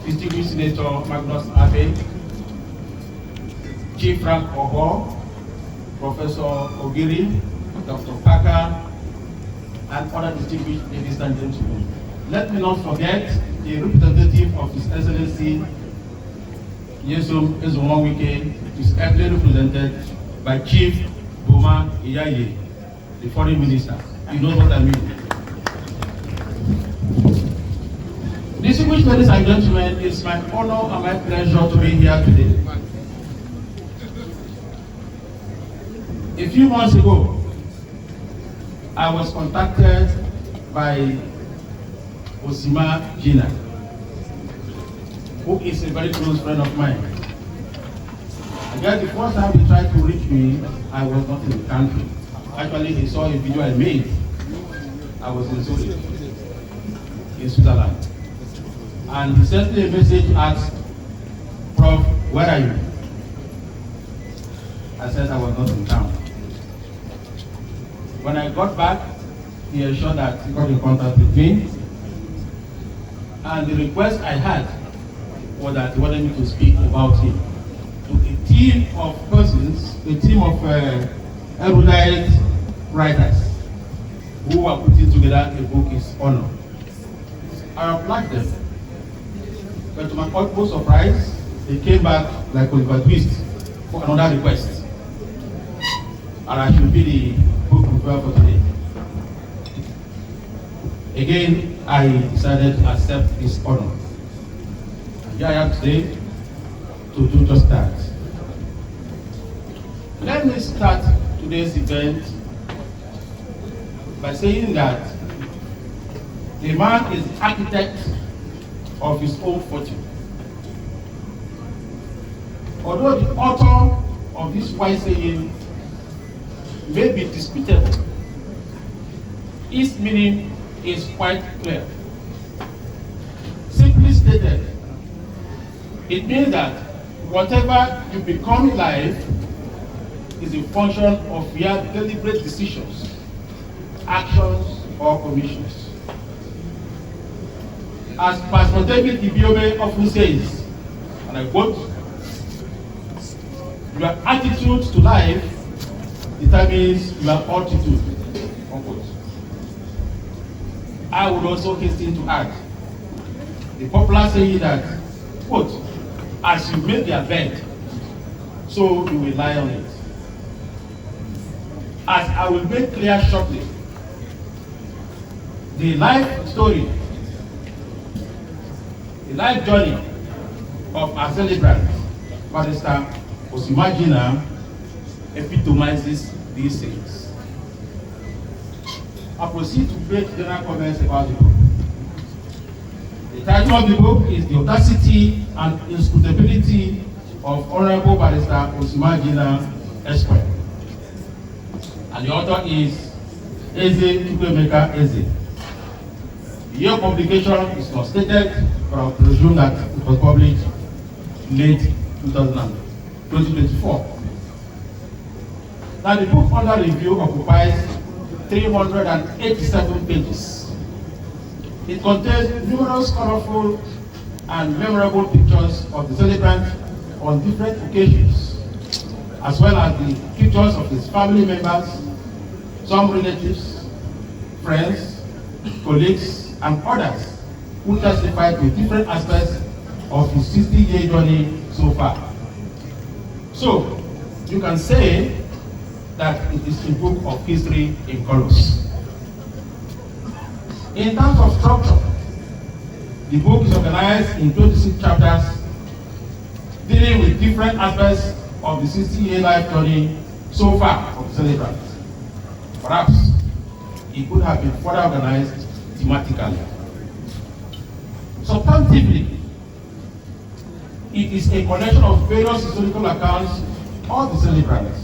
distinguished Senator Magnus Abe, Chief Frank Obo, Professor Ogiri, Dr. Parker, and other distinguished ladies and gentlemen. Let me not forget the representative of His Excellency Nyesom Ezomonwike, is ably represented by Chief Boma Iyaye, the Foreign Minister. You know what I mean. Distinguished ladies and gentlemen, it's my honor and my pleasure to be here today. A few months ago, I was contacted by Osima Ginah, who is a very close friend of mine. I guess the first time he tried to reach me, I was not in the country. Actually, he saw a video I made. I was in Zurich, in Switzerland. And he sent me a message, asked, Prof, where are you? I said I was not in town. When I got back, he assured that he got in contact with me. And the request I had was that he wanted me to speak about him to a team of persons, a team of erudite writers who were putting together a book his honor. I applied them. But to my utmost surprise, they came back like Oliver Twist for another request. And I should be the book reviewer for today. Again, I decided to accept this honor. And here I am today to do just that. Let me start today's event by saying that the man is the architect of his own fortune. Although the author of this wise saying may be disputable, its meaning is quite clear. Simply stated, it means that whatever you become in life is a function of your deliberate decisions, actions, or omissions. As Pastor David Ibiome often says, and I quote, your attitude to life determines your altitude, unquote. I would also hasten to add the popular saying that, quote, as you make your bed, so you will lie on it. As I will make clear shortly, the life story, the life journey of our celebrant, Barrister Osima Ginah, epitomizes these things. I proceed to make general comments about the book. The title of the book is The Audacity and Inscrutability of Honorable Barrister Osima Ginah, Esquire. And the author is Eze Chukwuemeka Eze. The year of publication is not stated, but I presume that it was published late 2024. Now the book under review occupies 387 pages. It contains numerous colorful and memorable pictures of the celebrant on different occasions, as well as the pictures of his family members, some relatives, friends, colleagues, and others who testified to different aspects of his 60-year journey so far. So, you can say that it is a book of history in colors. In terms of structure, the book is organized in 26 chapters dealing with different aspects of the 60-year life journey so far of the celebrant. Perhaps it could have been further organized thematically. Substantively, it is a collection of various historical accounts of the celebrant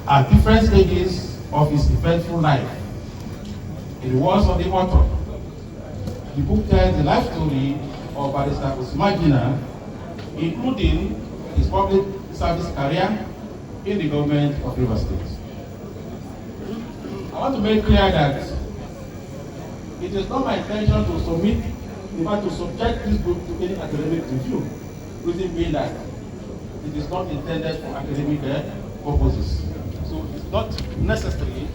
at different stages of his eventful life. In the words of the author, the book tells the life story of Barrister Osima Ginah, including his public service career in the government of Rivers State. I want to make clear that it is not my intention to submit in fact, to subject this book to any academic review, reason being that it is not intended for academic purposes. So it's not necessary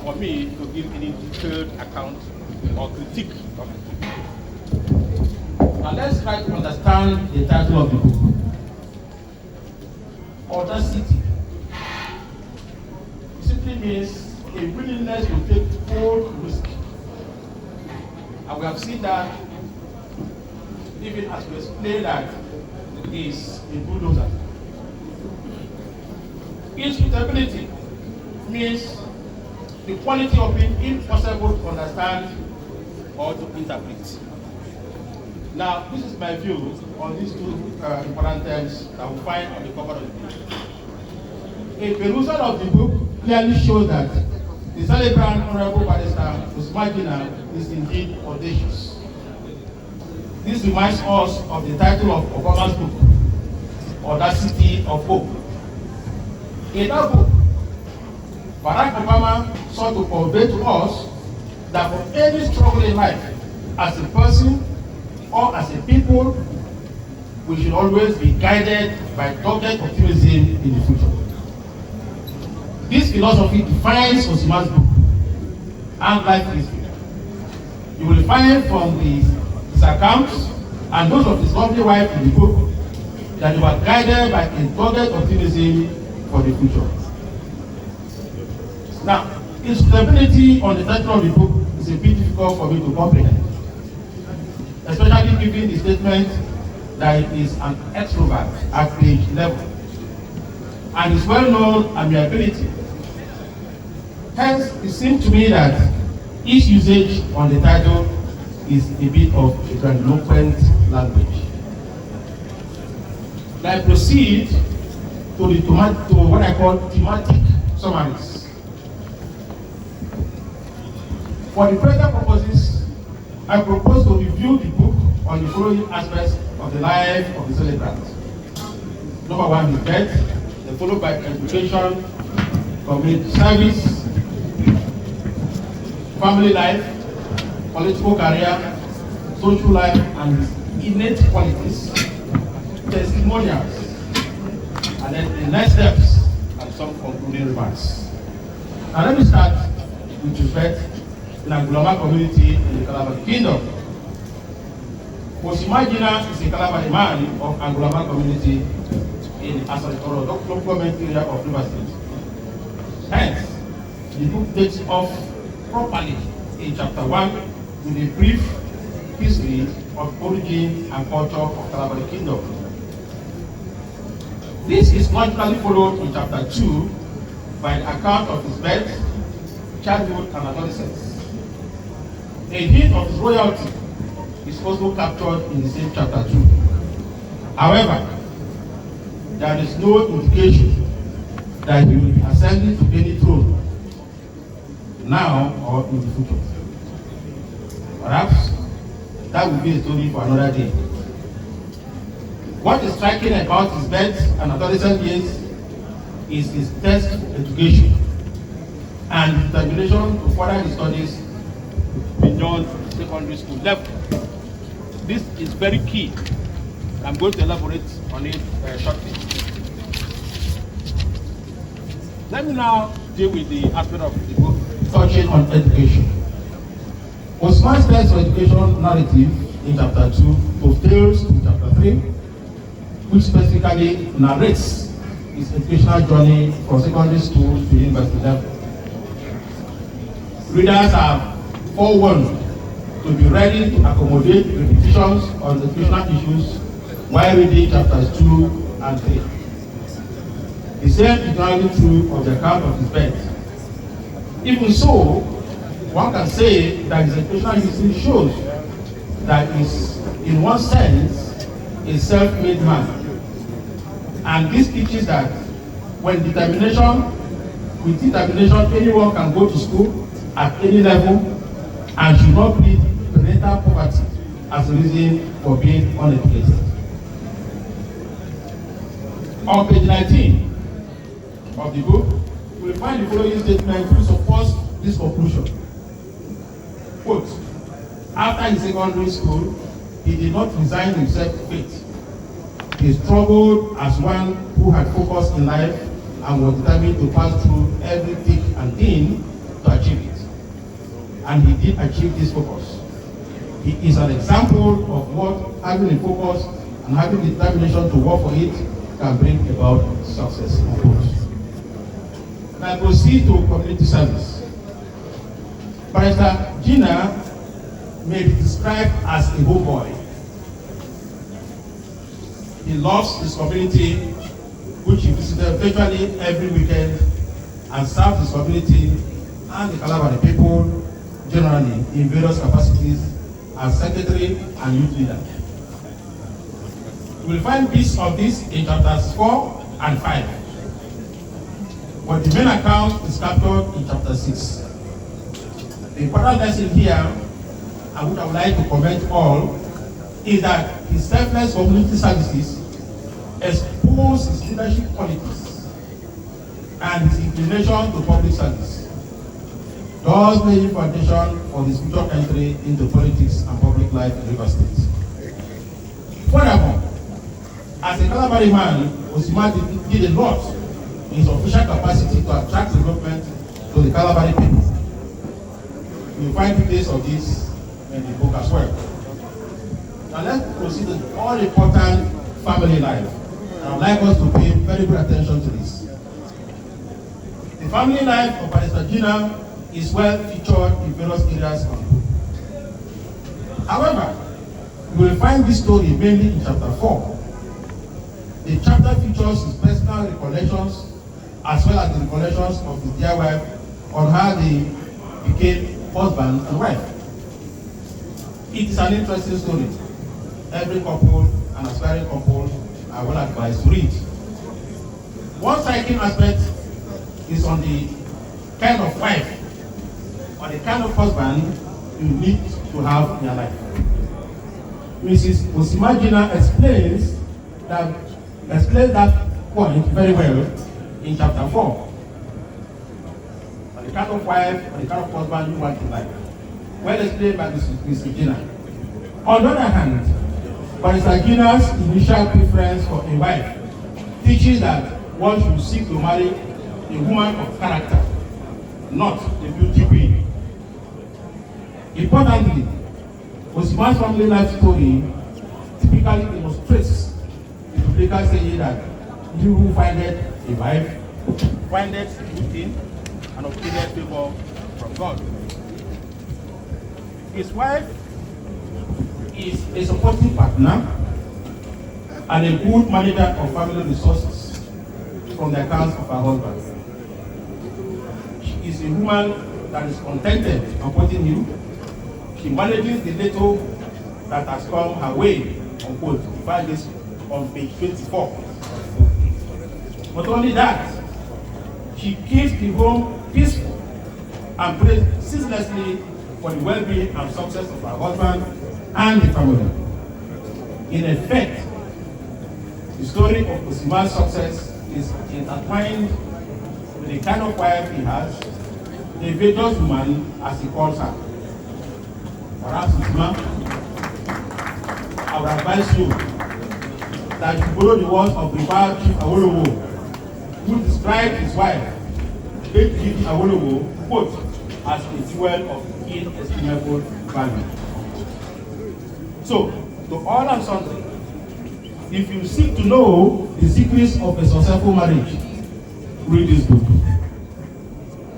for me to give any detailed account or critique of it. Now let's try to understand the title of the book. Audacity. It simply means a willingness to take bold risk. And we have seen that even as we explain that it is a bulldozer. Inscrutability means the quality of being impossible to understand or to interpret. Now, this is my view on these two important terms that we find on the cover of the book. A perusal of the book clearly shows that the celebrant Honorable Barrister Osima Ginah is indeed audacious. This reminds us of the title of Obama's book, Audacity of Hope. In that book, Barack Obama sought to convey to us that for any struggle in life, as a person or as a people, we should always be guided by dogged optimism in the future. This philosophy defines Osima's book and life history. You will find from his accounts and those of his lovely wife in the book that they were guided by a dogged optimism for the future. Now, instability on the title of the book is a bit difficult for me to comprehend, especially given the statement that it is an extrovert at page 11 and is well known amiability. Hence, it seems to me that each usage on the title is a bit of a grandiloquent language. Now I proceed to what I call thematic summaries. For the present purposes, I propose to review the book on the following aspects of the life of the celebrant. Number one is death, followed by education, community service, family life, political career, social life, and innate qualities, testimonials, and then the next steps and some concluding remarks. Now let me start with respect to the Angulama community in the Calabar Kingdom. Osima Ginah is a Calabar man of Angulama community in Asatoro, local government area of River State. Hence, the book takes off properly in chapter 1 with a brief history of origin and culture of Calabar Kingdom. This is logically followed in chapter 2 by an account of his birth, childhood, and adolescence. A hint of his royalty is also captured in the same chapter 2. However, there is no indication that he will be ascending to any throne now or in the future. Perhaps that will be a story for another day. What is striking about his birth and adolescent years is his test education and determination to further his studies beyond secondary school level. This is very key. I'm going to elaborate on it shortly. Let me now deal with the aspect of the book touching on education. Osima's best education narrative in chapter 2 dovetails to chapter 3, which specifically narrates his educational journey from secondary school to university level. Readers are forewarned to be ready to accommodate repetitions on educational issues while reading chapters 2 and 3. The same is generally true of the account of his birth. Even so, one can say that his educational history shows that he is, in one sense, a self-made man. And this teaches that with determination, anyone can go to school at any level and should not plead parental poverty as a reason for being uneducated. On page 19 of the book, you will find the following statement which supports this conclusion. Quote, after his secondary school, he did not resign himself to fate. He struggled as one who had focus in life and was determined to pass through every thick and thin to achieve it. And he did achieve this focus. He is an example of what having a focus and having the determination to work for it can bring about success. And I proceed to community service. Barrister Ginah may be described as a good boy. He loves his community, which he visited virtually every weekend, and served his community and the Calabar people generally in various capacities as secretary and youth leader. You will find bits of this in chapters 4 and 5. But the main account is captured in chapter 6. The important lesson here, and which I would like to comment all, is that his selfless community services expose his leadership qualities and his inclination to public service, thus laying foundation for his future entry into politics and public life in Rivers State. Furthermore, as a Calabari man, Osima did a lot in his official capacity to attract development to the Calabari people. You will find details of this in the book as well. Now let's proceed to the all-important family life. And I would like us to pay very good attention to this. The family life of Barrister Ginah is well featured in various areas of the book. However, you will find this story mainly in chapter 4. The chapter features his personal recollections as well as the recollections of his dear wife on how they became husband and wife. It is an interesting story. Every couple and aspiring couple are well advised to read. One striking aspect is on the kind of wife or the kind of husband you need to have in your life. Mrs. Osima Ginah explains that point very well in chapter 4. The kind of wife or the kind of husband you want in life. Well explained by Mrs. Ginah. On the other hand, Barrister Ginah's initial preference for a wife teaches that one should seek to marry a woman of character, not a beauty queen. Importantly, Osima's family life story typically demonstrates the biblical saying that you who findeth a wife findeth good thing and obtaineth favor from God. His wife is a supportive partner and a good manager of family resources from the accounts of her husband. She is a woman that is contented supporting him. She manages the little that has come her way, unquote. You find this on page 24. Not only that, she keeps the home peaceful and prays ceaselessly for the well-being and success of her husband and the family. In effect, the story of Osima's success is intertwined with the kind of wife he has, the virtuous woman, as he calls her. Perhaps Osima, I would advise you that you borrow the words of Barr Chief Awolowo, who described his wife, late Chief Awolowo, quote, as a jewel of inestimable value. So, to all and sundry, if you seek to know the secrets of a successful marriage, read this book.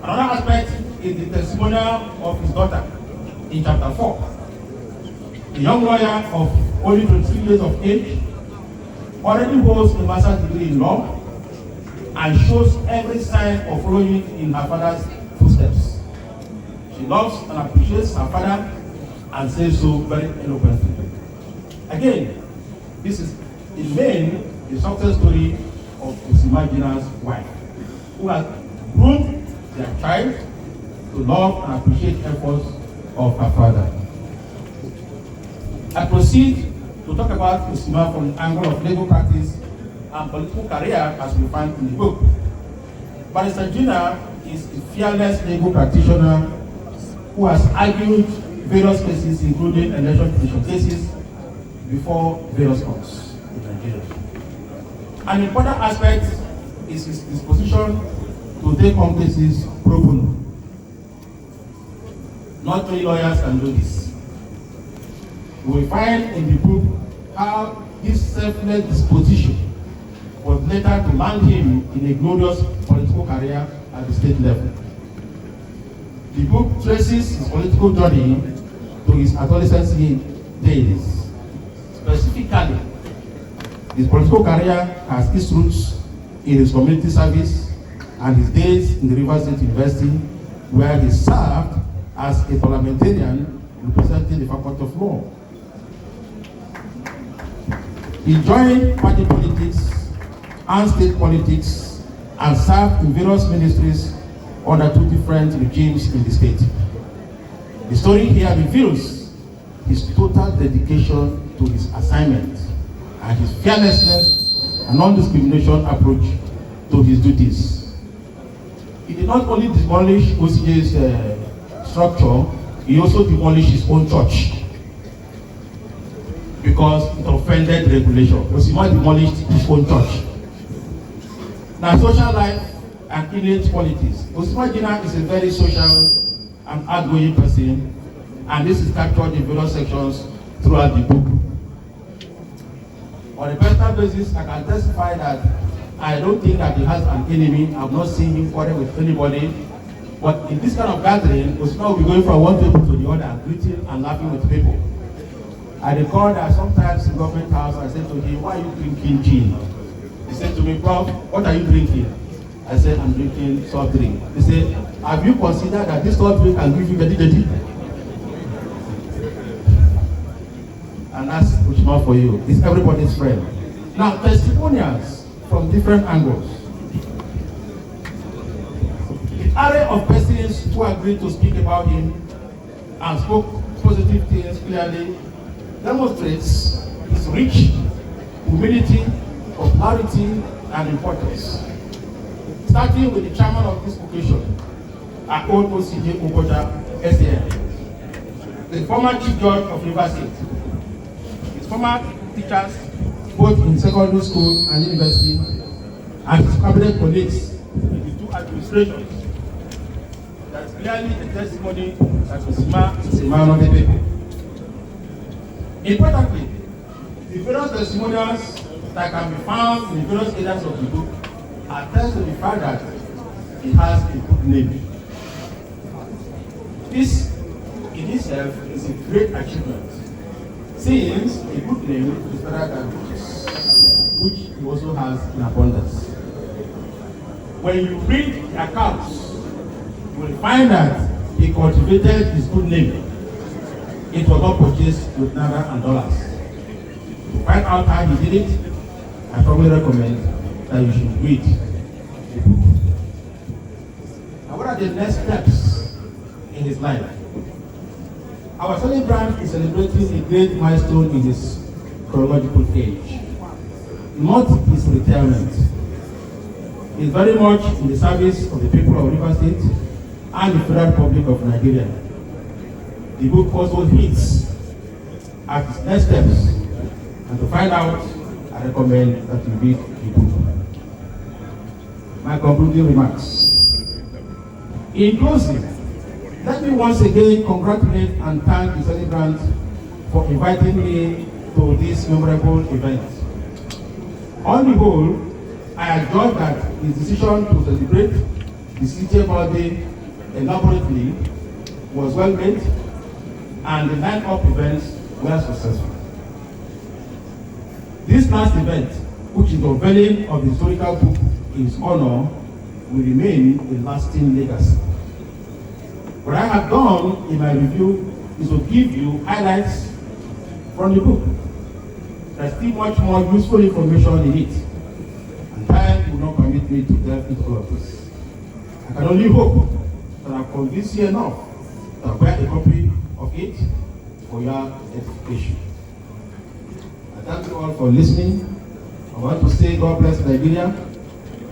Another aspect is the testimonial of his daughter in chapter 4. A young lawyer of only 23 years of age already holds a master's degree in law and shows every sign of following in her father's footsteps. She loves and appreciates her father and says so very eloquently. Again, this is in main the success story of Osima Ginah's wife, who has groomed their child to love and appreciate efforts of her father. I proceed to talk about Osima from the angle of legal practice and political career as we find in the book. Barrister Ginah is a fearless legal practitioner who has argued various cases including election commission cases, before various courts in Nigeria. An important aspect is his disposition to take on cases pro bono. Not many lawyers can do this. We will find in the book how this selfless disposition was later to land him in a glorious political career at the state level. The book traces his political journey to his adolescence days. Specifically, his political career has its roots in his community service and his days in the Rivers State University, where he served as a parliamentarian representing the Faculty of Law. He joined party politics and state politics and served in various ministries under two different regimes in the state. The story here reveals his total dedication to his assignment and his fearlessness and non-discrimination approach to his duties. He did not only demolish OCJ's structure, he also demolished his own church because it offended regulation. Osima demolished his own church. Now, social life and innate qualities. Osima Ginah is a very social and outgoing person, and this is captured in various sections throughout the book. On a personal basis, I can testify that I don't think that he has an enemy. I've not seen him quarrel with anybody. But in this kind of gathering, Osima will be going from one table to the other, greeting and laughing with people. I recall that sometimes in government house, I said to him, "Why are you drinking gin?" He said to me, "Prof, what are you drinking?" I said, "I'm drinking soft drink." He said, "Have you considered that this soft drink can give you getty?" And that's Osima for you. It's everybody's friend. Now, testimonials from different angles. The array of persons who agreed to speak about him and spoke positive things clearly demonstrates his rich humility, popularity, and importance. Starting with the chairman of this occasion, our old OCJ Okocha, SAN, the former chief judge of Rivers State, his former teachers, both in secondary school and university, and his cabinet colleagues in the two administrations. That's clearly a testimony that Osima is a man of the people. Importantly, the various testimonials that can be found in the various areas of the book attest to the fact that he has a good name. This in itself is a great achievement, since a good name is better than riches, which he also has in abundance. When you read the accounts, you will find that he cultivated his good name. It was not purchased with naira and dollars. To find out how he did it, I probably recommend that you should read the book. Now, what are the next steps in his life? Our celebrant is celebrating a great milestone in his chronological age. Not his retirement. He is very much in the service of the people of Rivers State and the Federal Republic of Nigeria. The book also hints at his next steps, and to find out, I recommend that you read the book. My concluding remarks. In closing, let me once again congratulate and thank the celebrant for inviting me to this memorable event. On the whole, I adjudge that his decision to celebrate the CJ birthday elaborately was well made, and the line-up events were successful. This last event, which is the unveiling of the historical book in his honor, will remain a lasting legacy. What I have done in my review is to give you highlights from the book. There's still much more useful information in it, and time will not permit me to delve into all of this. I can only hope that I've convinced you enough to acquire a copy of it for your edification. I thank you all for listening. I want to say God bless Nigeria,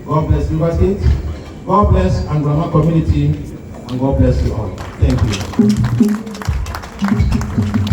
God bless Rivers State, God bless Anglama community, and God bless you all. Thank you.